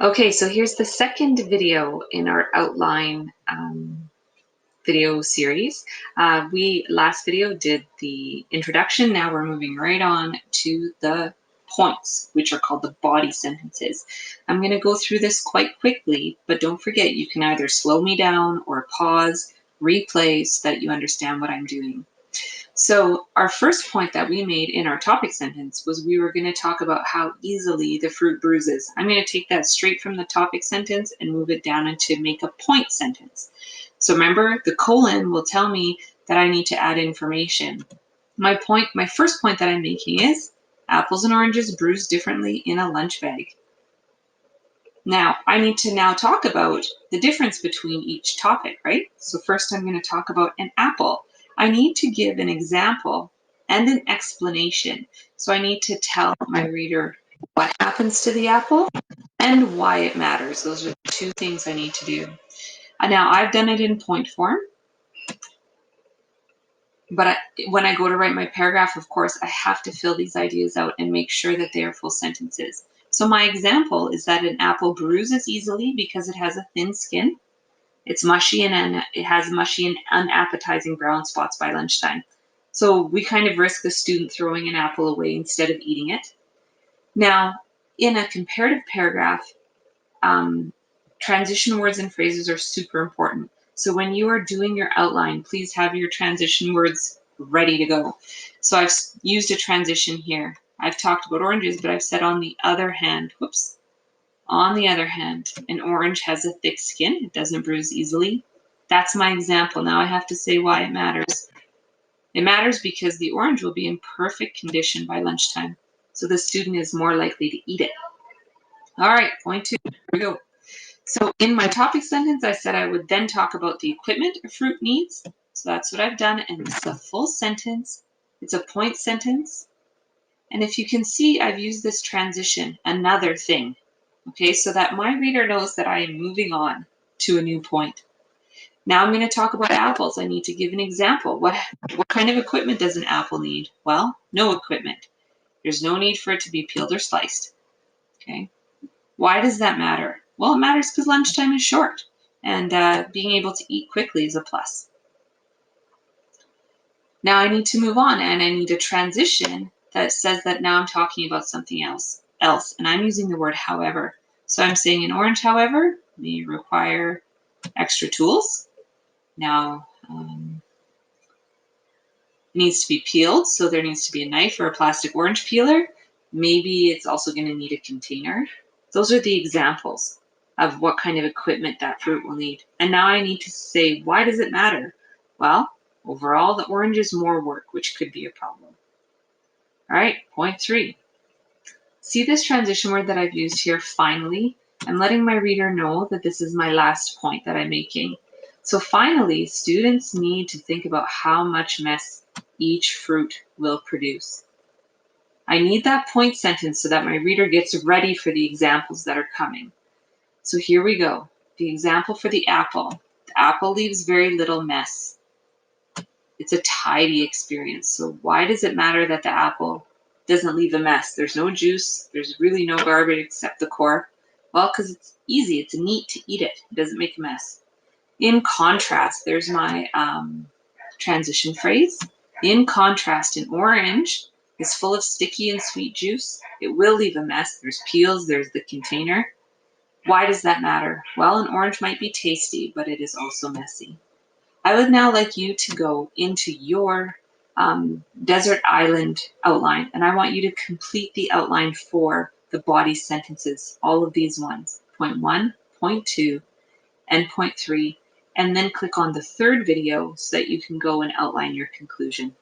Okay, so here's the second video in our outline video series. We last video did the introduction. Now we're moving right on to the points, which are called the body sentences. I'm going to go through this quite quickly, but don't forget you can either slow me down or pause, replay so that you understand what I'm doing. So our first point that we made in our topic sentence was we were going to talk about how easily the fruit bruises. I'm going to take that straight from the topic sentence and move it down into make a point sentence. So remember, the colon will tell me that I need to add information. My first point that I'm making is apples and oranges bruise differently in a lunch bag. Now, I need to now talk about the difference between each topic, right? So first I'm going to talk about an apple. I need to give an example and an explanation. So I need to tell my reader what happens to the apple and why it matters. Those are the two things I need to do. Now, I've done it in point form, but when I go to write my paragraph, of course, I have to fill these ideas out and make sure that they are full sentences. So my example is that an apple bruises easily because it has a thin skin. It's mushy and it has mushy and unappetizing brown spots by lunchtime. So we kind of risk the student throwing an apple away instead of eating it. Now, in a comparative paragraph, transition words and phrases are super important. So when you are doing your outline, please have your transition words ready to go. So I've used a transition here. I've talked about oranges, but I've said on the other hand, on the other hand, an orange has a thick skin. It doesn't bruise easily. That's my example. Now I have to say why it matters. It matters because the orange will be in perfect condition by lunchtime. So the student is more likely to eat it. All right, point two, here we go. So in my topic sentence, I said I would then talk about the equipment a fruit needs. So that's what I've done, and it's a full sentence. It's a point sentence. And if you can see, I've used this transition, another thing, okay, so that my reader knows that I am moving on to a new point. Now I'm going to talk about apples. I need to give an example. What kind of equipment does an apple need? Well, no equipment. There's no need for it to be peeled or sliced, okay? Why does that matter? Well, it matters because lunchtime is short, and being able to eat quickly is a plus. Now I need to move on, and I need a transition that says that now I'm talking about something else, and I'm using the word however. So I'm saying an orange, however, may require extra tools. Now, it needs to be peeled, so there needs to be a knife or a plastic orange peeler. Maybe it's also going to need a container. Those are the examples of what kind of equipment that fruit will need. And now I need to say, why does it matter? Well, overall, the orange is more work, which could be a problem. All right, point three. See this transition word that I've used here, finally? I'm letting my reader know that this is my last point that I'm making. So finally, students need to think about how much mess each fruit will produce. I need that point sentence so that my reader gets ready for the examples that are coming. So here we go. The example for the apple. The apple leaves very little mess. It's a tidy experience. So why does it matter that the apple doesn't leave a mess? There's no juice. There's really no garbage except the core. Well, because it's easy. It's neat to eat it. It doesn't make a mess. In contrast, there's my transition phrase. In contrast, an orange is full of sticky and sweet juice. It will leave a mess. There's peels. There's the container. Why does that matter? Well, an orange might be tasty, but it is also messy. I would now like you to go into your desert island outline, and I want you to complete the outline for the body sentences, all of these ones, point one, point two, and point three, and then click on the third video so that you can go and outline your conclusion.